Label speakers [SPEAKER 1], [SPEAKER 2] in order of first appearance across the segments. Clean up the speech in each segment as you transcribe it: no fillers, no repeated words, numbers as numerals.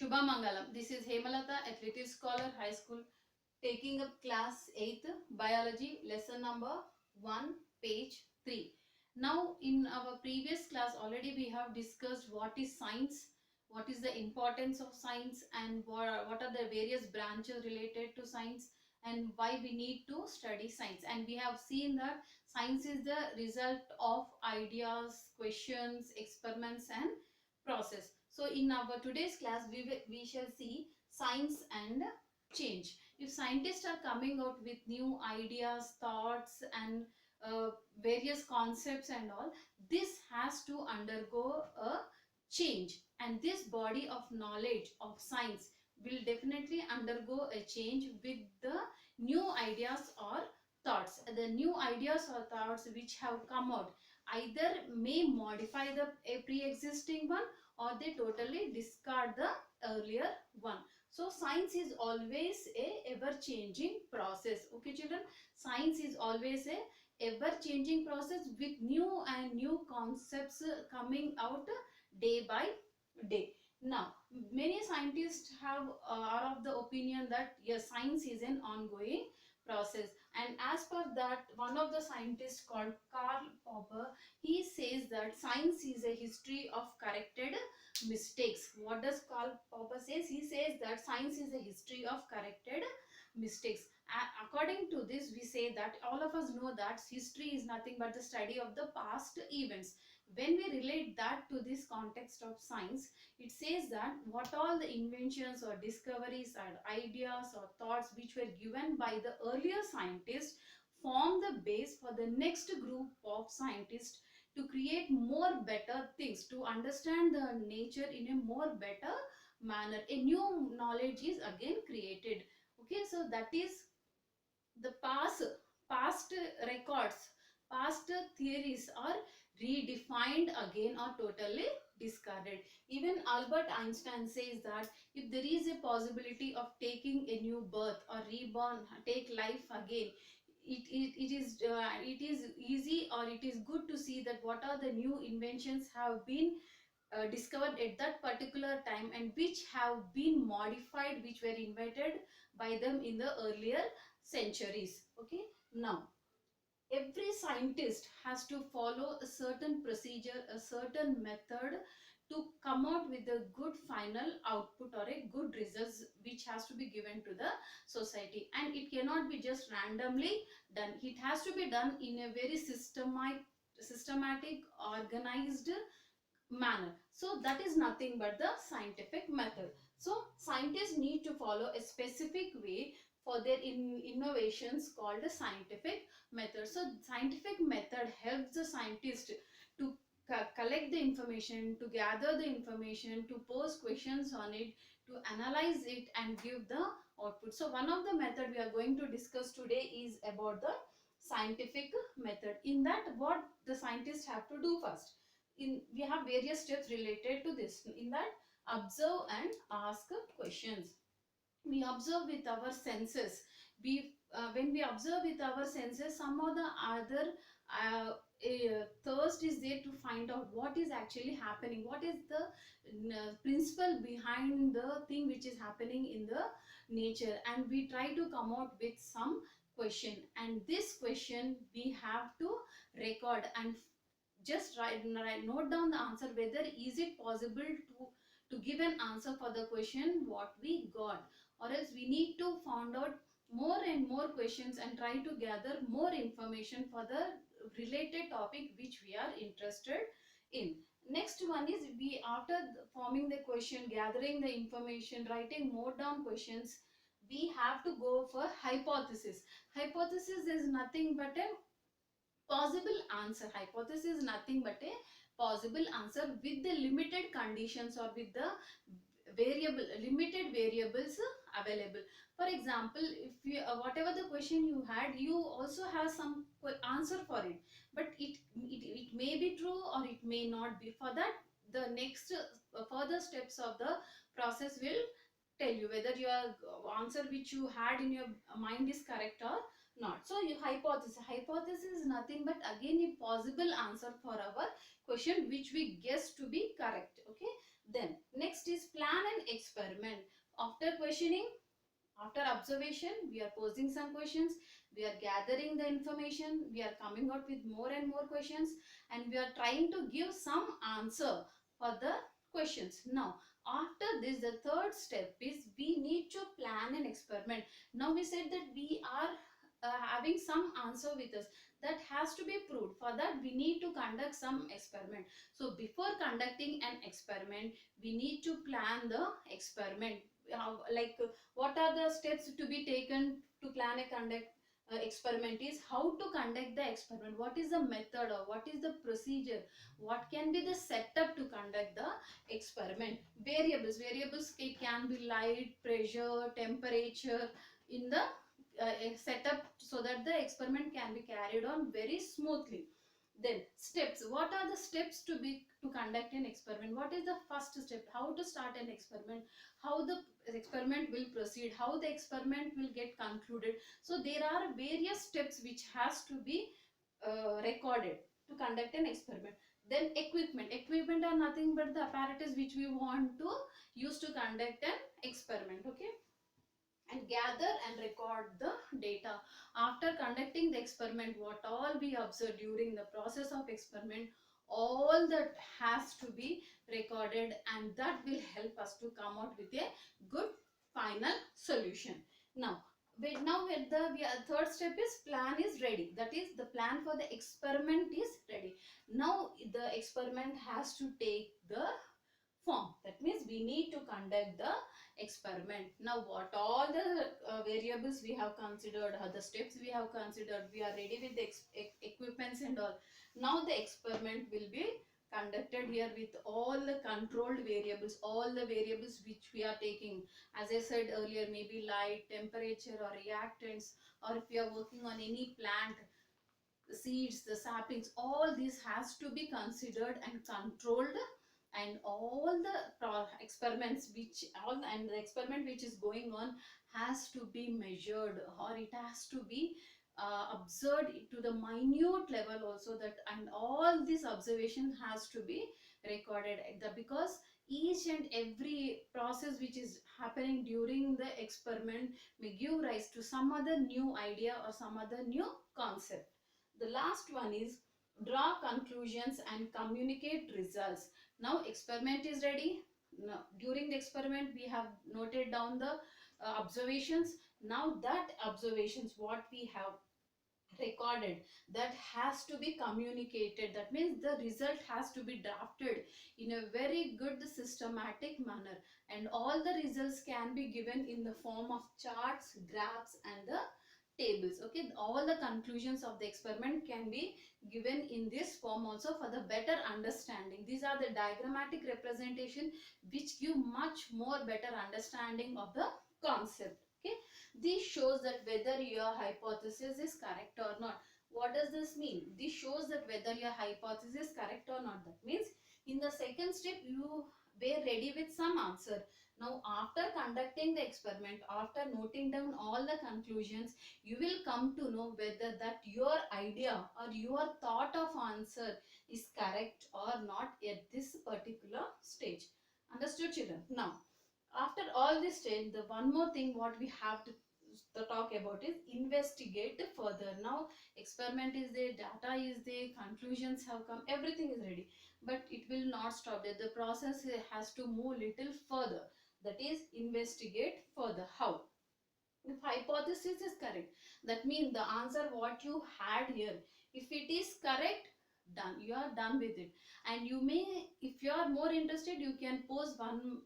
[SPEAKER 1] Shubha Mangalam. This is Hemalata, Athletics Scholar High School, taking up class 8th biology lesson number 1, page 3. Now in our previous class already we have discussed what is science, what is the importance of science, and what are the various branches related to science, and why we need to study science. And we have seen that science is the result of ideas, questions, experiments and process. So in our today's class we shall see science and change. If scientists are coming out with new ideas, thoughts and various concepts and all, this has to undergo a change, and this body of knowledge of science will definitely undergo a change with the new ideas or thoughts. The new ideas or thoughts which have come out either may modify the a pre-existing one, or they totally discard the earlier one. So science is always a ever changing process. Okay children, science is always a ever changing process with new and new concepts coming out day by day. Now many scientists are of the opinion that yes, science is an ongoing process, and as per that, one of the scientists called Karl Popper, he says that science is a history of corrected mistakes. What does Karl Popper says? He says that science is a history of corrected mistakes. According to this, we say that all of us know that history is nothing but the study of the past events. When we relate that to this context of science, it says that what all the inventions or discoveries or ideas or thoughts which were given by the earlier scientists form the base for the next group of scientists to create more better things, to understand the nature in a more better manner. A new knowledge is again created. Okay, so that is the past records, past theories are redefined again or totally discarded. Even Albert Einstein says that if there is a possibility of taking a new birth or reborn, take life again, it is easy, or it is good to see that what are the new inventions have been discovered at that particular time, and which have been modified, which were invented by them in the earlier centuries. Okay, now every scientist has to follow a certain procedure, a certain method to come out with a good final output or a good results which has to be given to the society. And it cannot be just randomly done, it has to be done in a very systematic organized manner. So that is nothing but the scientific method. So scientists need to follow a specific way for their innovations called a scientific method. So scientific method helps the scientist to collect the information, to gather the information, to pose questions on it, to analyze it and give the output. So one of the method we are going to discuss today is about the scientific method. In that, what the scientists have to do first, in we have various steps related to this. In that, observe and ask questions. We observe with our senses. We when we observe with our senses, some or the other thirst is there to find out what is actually happening, what is the principle behind the thing which is happening in the nature, and we try to come out with some question, and this question we have to record and just note down the answer, whether is it possible to give an answer for the question what we got, or else we need to find out more and more questions and try to gather more information for the related topic which we are interested in. Next one is, we after forming the question, gathering the information, writing more down questions, we have to go for hypothesis. Hypothesis is nothing but a possible answer. Hypothesis is nothing but a possible answer with the limited conditions, or with the limited variables available. For example, if you whatever the question you had, you also have some answer for it, but it may be true or it may not be. For that, the next further steps of the process will tell you whether your answer which you had in your mind is correct or not. So you hypothesis is nothing but again a possible answer for our question which we guess to be correct. Okay, then next is plan and experiment. After questioning, after observation, we are posing some questions, we are gathering the information, we are coming out with more and more questions, and we are trying to give some answer for the questions. Now, after this, the third step is we need to plan an experiment. Now, we said that we are having some answer with us that has to be proved. For that, we need to conduct some experiment. So, before conducting an experiment, we need to plan the experiment. Like what are the steps to be taken to plan a conduct experiment is how to conduct the experiment, what is the method or what is the procedure, what can be the setup to conduct the experiment. Variables it can be light, pressure, temperature in the setup so that the experiment can be carried on very smoothly. Then steps, what are the steps to conduct an experiment? What is the first step? How to start an experiment? How the experiment will proceed? How the experiment will get concluded? So there are various steps which has to be recorded to conduct an experiment. Then equipment are nothing but the apparatus which we want to use to conduct an experiment. Okay, and gather and record the data. After conducting the experiment, what all we observed during the process of experiment, all that has to be recorded, and that will help us to come out with a good final solution. Now, third step is plan is ready. That is, the plan for the experiment is ready. Now the experiment has to take the form. That means we need to conduct the experiment. Now what all the variables we have considered, the steps we have considered, we are ready with the equipments and all. Now the experiment will be conducted here with all the controlled variables, all the variables which we are taking. As I said earlier, maybe light, temperature or reactants, or if we are working on any plant, the seeds, the saplings, all this has to be considered and controlled, and all the experiments which all and the experiment which is going on has to be measured, or it has to be observed to the minute level also, that and all this observation has to be recorded because each and every process which is happening during the experiment may give rise to some other new idea or some other new concept. The last one is draw conclusions and communicate results. Now experiment is ready. Now, during the experiment we have noted down the observations. Now that observations what we have recorded, that has to be communicated. That means the result has to be drafted in a very good systematic manner, and all the results can be given in the form of charts, graphs and the tables. Okay, all the conclusions of the experiment can be given in this form also for the better understanding. These are the diagrammatic representation which give much more better understanding of the concept. Okay, this shows that whether your hypothesis is correct or not. What does this mean? This shows that whether your hypothesis is correct or not. That means in the second step you were ready with some answer. Now after conducting the experiment, after noting down all the conclusions, you will come to know whether that your idea or your thought of answer is correct or not at this particular stage. Understood, children? Now after all this stage, the one more thing what we have to talk about is investigate further. Now experiment is there, data is there, conclusions have come, everything is ready, but it will not stop there. The process has to move little further, that is investigate further. How? If hypothesis is correct, that means the answer what you had here, if it is correct, done, you are done with it. And you may, if you are more interested, you can pose one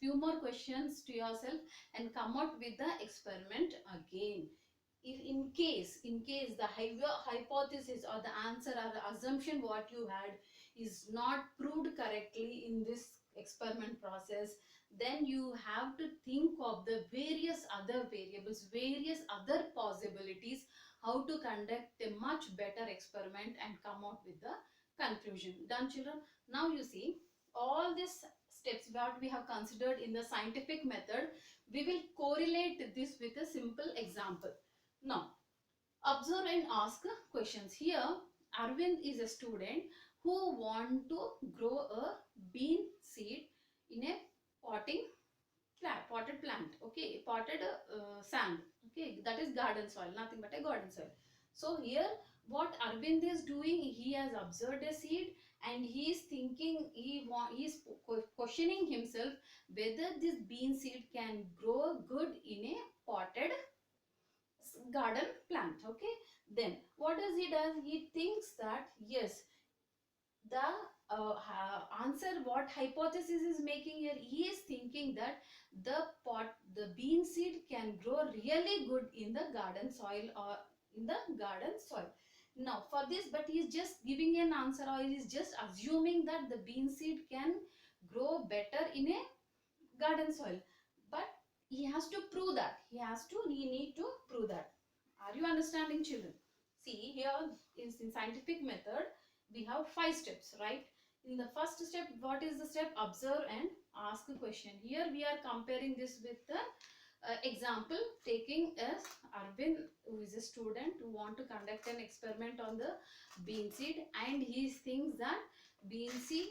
[SPEAKER 1] few more questions to yourself and come out with the experiment again. If in case the hypothesis or the answer or the assumption what you had is not proved correctly in this experiment process, then you have to think of the various other variables, various other possibilities, how to conduct a much better experiment and come out with the conclusion. Done, children? Now you see all these steps what we have considered in the scientific method, we will correlate this with a simple example. Now observe and ask questions. Here Arvind is a student who want to grow a bean seed in a potting plant, okay, potted sand, okay, that is garden soil, nothing but a garden soil. So here what Arvind is doing, he has observed a seed and he is thinking, he is questioning himself whether this bean seed can grow good in a potted garden plant, okay. Then what does he does, he thinks that yes, the answer what hypothesis is making here, he is thinking that the bean seed can grow really good in the garden soil or in the garden soil. Now for this, but he is just giving an answer, or he is just assuming that the bean seed can grow better in a garden soil, but he has to prove that, he need to prove that. Are you understanding, children? See here is in scientific method we have 5 steps, right? In the first step, what is the step? Observe and ask a question. Here we are comparing this with the example, taking as Arvind, who is a student who want to conduct an experiment on the bean seed, and he thinks that bean seed,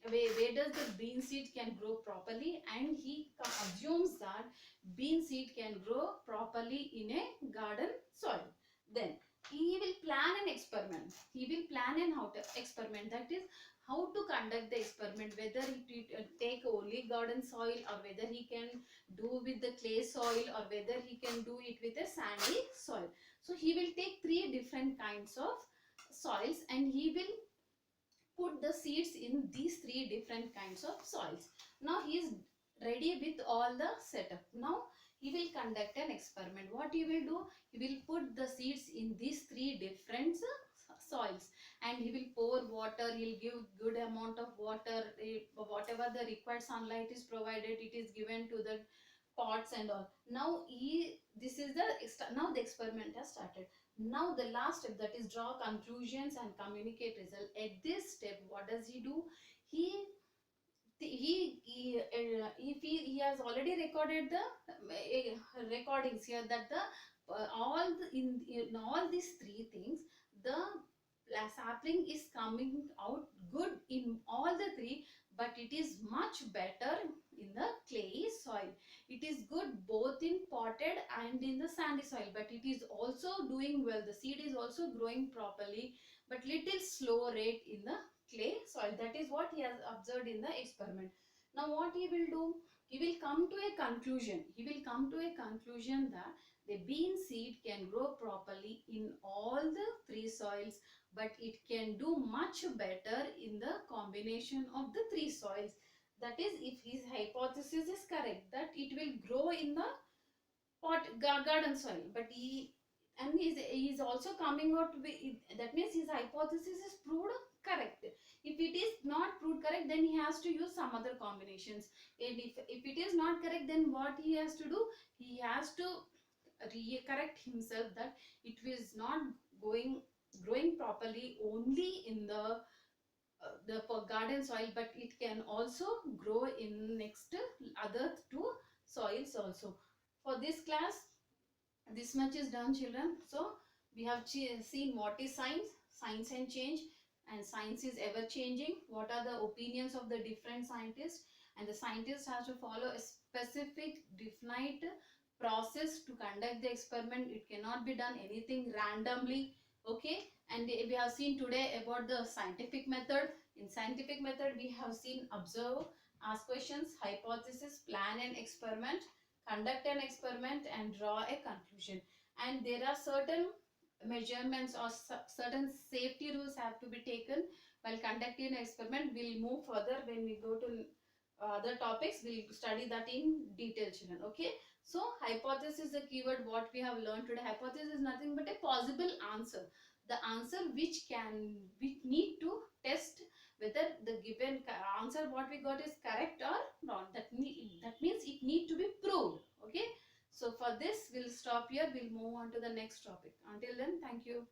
[SPEAKER 1] where does the bean seed can grow properly, and he assumes that bean seed can grow properly in a garden soil. Then he will plan an experiment, he will plan an experiment, that is how to conduct the experiment, whether he take only garden soil, or whether he can do with the clay soil, or whether he can do it with a sandy soil. So he will take 3 different kinds of soils and he will put the seeds in these 3 different kinds of soils. Now he is ready with all the setup. Now he will conduct an experiment. What he will do? He will put the seeds in these 3 different soils and he will pour water. He will give good amount of water. Whatever the required sunlight is provided, it is given to the pots and all. Now now the experiment has started. Now the last step, that is draw conclusions and communicate result. At this step, what does he do? He has already recorded the recordings here, that the in all these 3 things, the sapling is coming out good in all the 3, but it is much better in the clayey soil. It is good both in potted and in the sandy soil, but it is also doing well, the seed is also growing properly, but little slow rate in the clay soil. That is what he has observed in the experiment. Now what he will do? He will come to a conclusion. He will come to a conclusion that the bean seed can grow properly in all the 3 soils, but it can do much better in the combination of the 3 soils. That is, if his hypothesis is correct, that it will grow in the garden soil, but he is also coming out with, that means his hypothesis is proved correct. If it is not proved correct, then he has to use some other combinations, and if it is not correct, then what he has to do? He has to correct himself that it is not growing properly only in the garden soil, but it can also grow in next other 2 soils also. For this class, this much is done, children. So we have seen what is science and change, and science is ever changing. What are the opinions of the different scientists, and the scientist has to follow a specific definite process to conduct the experiment. It cannot be done anything randomly, okay. And we have seen today about the scientific method. In scientific method, we have seen observe, ask questions, hypothesis, plan an experiment, conduct an experiment, and draw a conclusion. And there are certain measurements or certain safety rules have to be taken while conducting an experiment. We'll move further when we go to other topics. We'll study that in detail, children, okay. So hypothesis is the keyword what we have learned today. Hypothesis is nothing but a possible answer, the answer which need to test whether the given answer what we got is correct or not. That means it need to be proved, okay. So for this we'll stop here, we'll move on to the next topic. Until then, thank you.